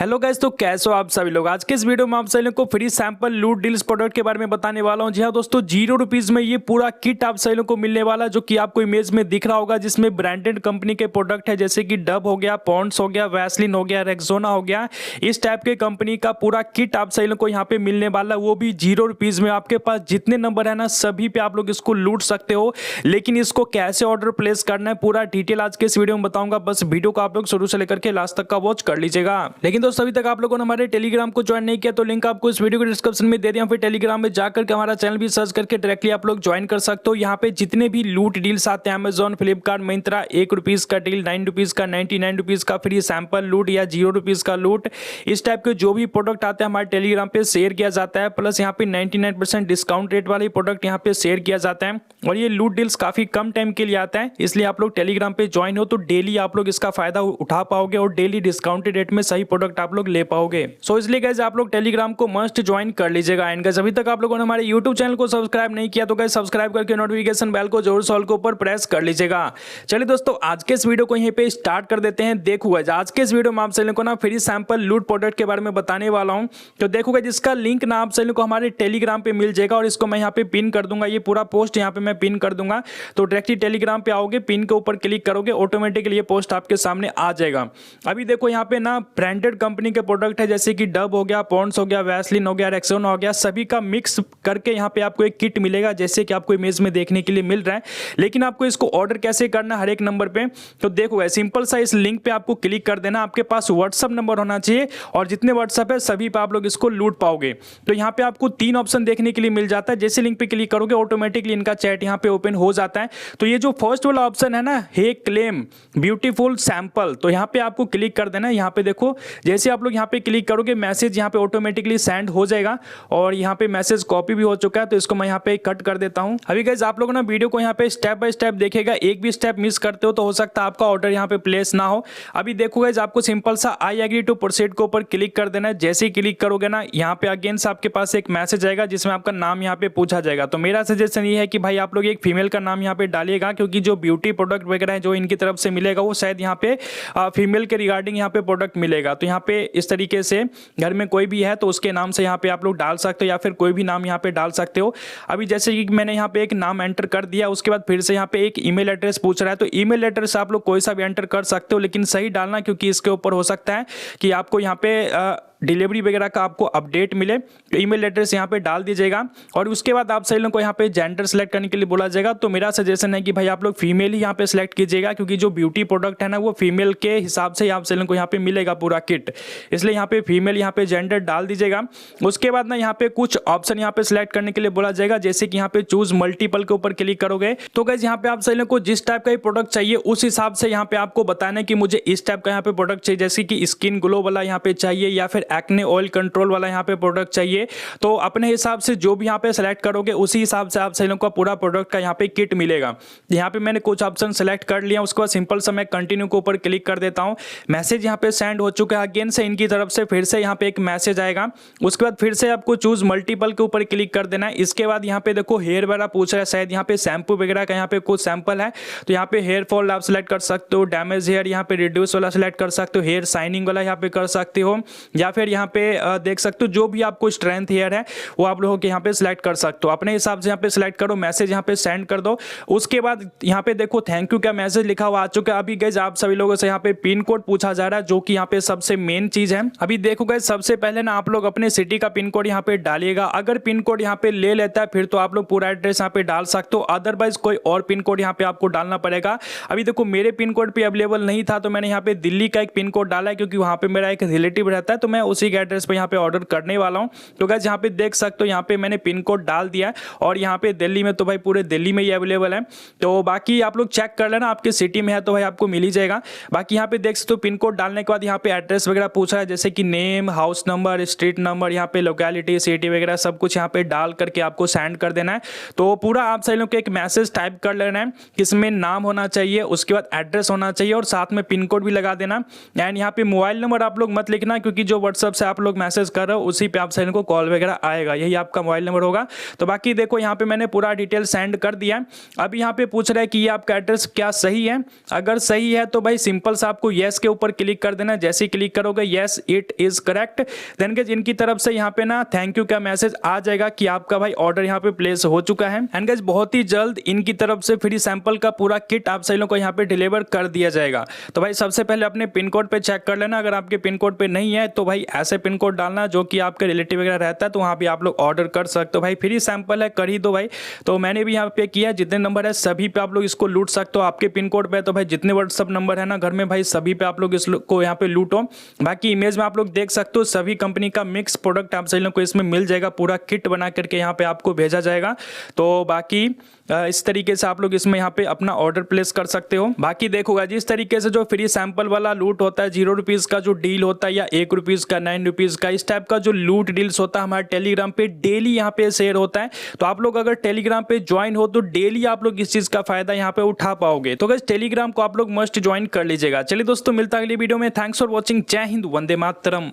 Hello guys, तो कैसे हो आप सभी लोग। आज के इस वीडियो में आप सभी लोग को फ्री सैंपल लूट डील्स प्रोडक्ट के बारे में बताने वाला हूं। जी हां दोस्तों, ₹0 में ये पूरा किट आप सभी लोग को मिलने वाला, जो कि आपको इमेज में दिख रहा होगा, जिसमें ब्रांडेड कंपनी के प्रोडक्ट है, जैसे कि डब हो गया, पॉन्ड्स हो गया, वैसलीन हो गया, रेक्सोना हो गया। इस टाइप के कंपनी का पूरा किट आप सभी लोग को यहाँ पे मिलने वाला, वो भी ₹0 में। आपके पास जितने नंबर है ना, सभी पे आप लोग इसको लूट सकते हो। लेकिन इसको कैसे ऑर्डर प्लेस करना है, पूरा डिटेल आज के इस वीडियो में बताऊंगा। बस वीडियो को आप लोग शुरू से लेकर के लास्ट तक का वॉच कर लीजिएगा। लेकिन दोस्तों, अभी तक आप लोगों ने हमारे टेलीग्राम को ज्वाइन नहीं किया तो लिंक आपको इस वीडियो के डिस्क्रिप्शन में दे दिया। फिर टेलीग्राम में जाकर के हमारा चैनल भी सर्च करके डायरेक्टली आप लोग ज्वाइन कर सकते हो। यहाँ पे जितने भी लूट डील्स आते हैं, अमेजॉन, फ्लिपकार्ट, मिंत्रा, ₹1 का डील, ₹9 का, ₹99 का फ्री सैंपल लूट या ₹0 का लूट, इस टाइप के जो भी प्रोडक्ट आते हैं हमारे टेलीग्राम पे शेयर किया जाता है। प्लस यहाँ पे 99% डिस्काउंट रेट वाले प्रोडक्ट यहाँ पे शेयर किया जाता है। और ये लूट डील्स काफी कम टाइम के लिए आता है, इसलिए आप लोग टेलीग्राम पे ज्वाइन हो तो डेली आप लोग इसका फायदा उठा पाओगे और डेली डिस्काउंटेड रेट में सही प्रोडक्ट आप लोग ले पाओगे। सो इसलिए गाइस आप लोग टेलीग्राम को मस्ट ज्वाइन कर लीजिएगा। एंड गाइस, अभी तक आप लोगों ने हमारे यूट्यूब चैनल को सब्सक्राइब नहीं किया तो गाइस सब्सक्राइब करके नोटिफिकेशन बेल को जरूर ऑल के ऊपर प्रेस कर लीजिएगा। चलिए दोस्तों, आज के इस वीडियो को यहीं पे स्टार्ट कर देते हैं। देखो गाइस, आज के इस वीडियो में आप सभी को ना फ्री सैंपल लूट प्रोडक्ट के बारे में बताने वाला हूं। तो देखो गाइस, जिसका लिंक ना आप सभी को हमारे टेलीग्राम पे मिल जाएगा और इसको मैं यहाँ पे पिन कर दूंगा। ये पूरा पोस्ट यहाँ पे मैं पिन कर दूंगा, तो डायरेक्टली टेलीग्राम पे आओगे, पिन के ऊपर क्लिक करोगे, ऑटोमेटिकली ये पोस्ट आपके सामने आ जाएगा। अभी देखो यहाँ पे ना ब्रांडेड कंपनी के प्रोडक्ट है, जैसे कि डब हो गया, पॉन्ड्स हो गया, वैसलीन हो गया, रेक्सोना हो गया, सभी का मिक्स करके यहाँ पे आपको एक किट मिलेगा, जैसे कि आपको इमेज में देखने के लिए मिल रहा है। लेकिन आपको इसको ऑर्डर कैसे करना हर एक नंबर पे, तो देखो सिंपल सा इस लिंक पे आपको क्लिक कर देना। आपके पास व्हाट्सअप नंबर होना चाहिए और जितने व्हाट्सअप है सभी पे आप लोग इसको लूट पाओगे। तो यहाँ पे आपको 3 ऑप्शन देखने के लिए मिल जाता है। जैसे लिंक पे क्लिक करोगे, ऑटोमेटिकली इनका चैट यहाँ पे ओपन हो जाता है। तो ये जो फर्स्ट वाला ऑप्शन है ना, हे क्लेम ब्यूटीफुल सैंपल, तो यहाँ पे आपको क्लिक कर देना। यहाँ पे देखो, जैसे आप लोग यहाँ पे क्लिक करोगे, मैसेज यहाँ पे ऑटोमेटिकली सेंड हो जाएगा और यहाँ पे मैसेज कॉपी भी हो चुका है। तो इसको मैं यहाँ पे कट कर देता हूँ। अभी गाइस आप लोग ना वीडियो को यहाँ पे स्टेप बाय स्टेप देखेगा, एक भी स्टेप मिस करते हो तो हो सकता है आपका ऑर्डर यहाँ पे प्लेस ना हो। अभी देखो गाइस, आपको सिंपल सा आई एग्री टू प्रोसीड के ऊपर क्लिक कर देना है। जैसे ही क्लिक करोगे ना, यहाँ पे अगेन से आपके पास एक मैसेज आएगा जिसमें आपका नाम यहाँ पे पूछा जाएगा। तो मेरा सजेशन ये है कि भाई आप लोग एक फीमेल का नाम यहाँ पे डालिएगा, क्योंकि जो ब्यूटी प्रोडक्ट वगैरह है जो इनकी तरफ से मिलेगा, वो शायद यहाँ पे फीमेल के रिगार्डिंग यहाँ पे प्रोडक्ट मिलेगा। तो यहाँ पे इस तरीके से घर में कोई भी है तो उसके नाम से यहाँ पे आप लोग डाल सकते हो, या फिर कोई भी नाम यहाँ पे डाल सकते हो। अभी जैसे कि मैंने यहाँ पे एक नाम एंटर कर दिया, उसके बाद फिर से यहाँ पे एक ईमेल एड्रेस पूछ रहा है। तो ईमेल एड्रेस आप लोग कोई सा भी एंटर कर सकते हो, लेकिन सही डालना, क्योंकि इसके ऊपर हो सकता है कि आपको यहाँ पे डिलीवरी वगैरह का आपको अपडेट मिले। तो ईमेल एड्रेस यहाँ पे डाल दीजिएगा और उसके बाद आप सही लोगों को यहाँ पे जेंडर सेलेक्ट करने के लिए बोला जाएगा। तो मेरा सजेशन है कि भाई आप लोग फीमेल ही यहाँ पे सिलेक्ट कीजिएगा, क्योंकि जो ब्यूटी प्रोडक्ट है ना, वो फीमेल के हिसाब से आप सही लोगों को यहाँ पे मिलेगा पूरा किट, इसलिए यहाँ पे फीमेल यहाँ पे जेंडर डाल दीजिएगा। उसके बाद ना यहाँ पे कुछ ऑप्शन यहाँ पे सिलेक्ट करने के लिए बोला जाएगा, जैसे कि यहाँ पे चूज मल्टीपल के ऊपर क्लिक करोगे तो गाइस यहाँ पे आप सही लोगों को जिस टाइप का ही प्रोडक्ट चाहिए उस हिसाब से यहाँ पे आपको बताना है कि मुझे इस टाइप का यहाँ पे प्रोडक्ट चाहिए, जैसे कि स्किन ग्लो वाला यहाँ पे चाहिए, या फिर एक्ने ऑयल कंट्रोल वाला यहाँ पे प्रोडक्ट चाहिए। तो अपने हिसाब से जो भी यहाँ पे सेलेक्ट करोगे उसी हिसाब से आप सही लोगों को पूरा प्रोडक्ट का यहाँ पे किट मिलेगा। यहाँ पे मैंने कुछ ऑप्शन सेलेक्ट कर लिया, उसके बाद सिंपल सा मैं कंटिन्यू के ऊपर क्लिक कर देता हूँ। मैसेज यहाँ पे सेंड हो चुका है, अगेन से इनकी तरफ से फिर से यहाँ पे एक मैसेज आएगा। उसके बाद फिर से आपको चूज मल्टीपल के ऊपर क्लिक कर देना है। इसके बाद यहाँ पे देखो हेयर वगैरह पूछ रहा है, शायद यहाँ पे शैम्पू वगैरह का यहाँ पे कुछ सैंपल है। तो यहाँ पे हेयर फॉल आप सेलेक्ट कर सकते हो, डैमेज हेयर यहाँ पे रिड्यूस वाला सेलेक्ट कर सकते हो, हेयर शाइनिंग वाला यहाँ पे कर सकते हो, या फिर यहाँ पे देख सकते हो जो भी आपको स्ट्रेंथ हेयर है वो आप लोगों के यहाँ पे सिलेक्ट कर सकते हो। अपने हिसाब से यहाँ पे सिलेक्ट करो, मैसेज यहाँ पे सेंड कर दो। उसके बाद यहाँ पे देखो थैंक यू का मैसेज लिखा हुआ आ चुका है। अभी गाइस आप सभी लोगों से यहाँ पे पिन कोड पूछा जा रहा है, जो कि यहाँ पे सबसे मेन चीज है। अभी देखो गाइस, सबसे पहले ना आप लोग अपने सिटी का पिन कोड यहाँ पे डालिएगा। अगर पिन कोड यहाँ पे ले लेता है फिर तो आप लोग पूरा एड्रेस यहाँ पे डाल सकते हो, अदरवाइज कोई और पिन कोड यहाँ पे आपको डालना पड़ेगा। अभी देखो मेरे पिन कोड पे अवेलेबल नहीं था, तो मैंने यहाँ पे दिल्ली का एक पिन कोड डाला है, क्योंकि वहाँ पे मेरा एक रिलेटिव रहता है, तो मैं उसी के एड्रेस पे यहाँ पे ऑर्डर करने वाला हूँ। तो गाइस यहाँ पे देख सकते हो, यहाँ पे मैंने पिन कोड डाल दिया है और यहाँ पे दिल्ली में तो भाई पूरे दिल्ली में ही अवेलेबल है। तो बाकी आप लोग चेक कर लेना, आपके सिटी में है तो भाई आपको मिल ही जाएगा। बाकी यहाँ पे देख सकते हो पिन कोड डालने के बाद यहाँ पे एड्रेस वगैरह पूछ रहा है, जैसे कि name, house number, street number, यहाँ पे लोकेलिटी, सिटी वगैरह सब कुछ यहाँ पे डाल करके आपको सेंड कर देना है। तो पूरा आप सही लोग को एक मैसेज टाइप कर लेना है, जिसमें नाम होना चाहिए, उसके बाद एड्रेस होना चाहिए और साथ में पिन कोड भी लगा देना। एंड यहाँ पे मोबाइल नंबर आप लोग मत लिखना, क्योंकि जो व्हाट्सअप से आप लोग मैसेज कर रहे हो उसी पे आप सभी लोगों को कॉल वगैरह आएगा, यही आपका मोबाइल नंबर होगा। तो बाकी देखो यहाँ पे मैंने पूरा डिटेल सेंड कर दिया है। अब यहाँ पे पूछ रहा है कि ये आपका एड्रेस क्या सही है। अगर सही है तो भाई सिंपल सा आपको येस के ऊपर क्लिक कर देना। जैसे ही क्लिक करोगे yes it is correct, then guys इनकी तरफ से यहाँ पे ना थैंक यू का मैसेज आ जाएगा कि आपका भाई ऑर्डर यहाँ पे प्लेस हो चुका है। एंड गाइस बहुत ही जल्द इनकी तरफ से फ्री सैंपल का पूरा किट आप सभी लोगों को यहाँ पे डिलीवर कर दिया जाएगा। तो भाई सबसे पहले अपने पिन कोड पे चेक कर लेना, अगर आपके पिन कोड पे नहीं है तो भाई ऐसे पिन कोड डालना जो कि आपके रिलेटिव वगैरह रहता है, तो वहाँ पे आप लोग ऑर्डर कर सकते हो। भाई फ्री सैंपल है, कर ही दो भाई। तो मैंने भी यहाँ पे किया, जितने नंबर है सभी पे आप लोग इसको लूट सकते हो। आपके पिन कोड पे तो भाई जितने व्हाट्सअप नंबर है ना घर में भाई सभी पे आप लोग इसको यहाँ पे लूटो। बाकी इमेज में आप लोग देख सकते हो सभी कंपनी का मिक्स प्रोडक्ट आप सभी लोग को इसमें मिल जाएगा, पूरा किट बना करके यहाँ पे आपको भेजा जाएगा। तो बाकी इस तरीके से आप लोग इसमें यहाँ पे अपना ऑर्डर प्लेस कर सकते हो। बाकी देखोगा जिस तरीके से जो फ्री सैंपल वाला लूट होता है, 0 रुपीज का जो डील होता है या 1 रुपीज का, 9 रुपीज का, इस टाइप का जो लूट डील्स होता है हमारे टेलीग्राम पे डेली यहाँ पे शेयर होता है। तो आप लोग अगर टेलीग्राम पे ज्वाइन हो तो डेली आप लोग इस चीज का फायदा यहाँ पे उठा पाओगे। तो गाइस टेलीग्राम को आप लोग मस्ट ज्वाइन कर लीजिएगा। चलिए दोस्तों मिलता है अगली वीडियो में। Thanks for watching. जय हिंद, वंदे मातरम।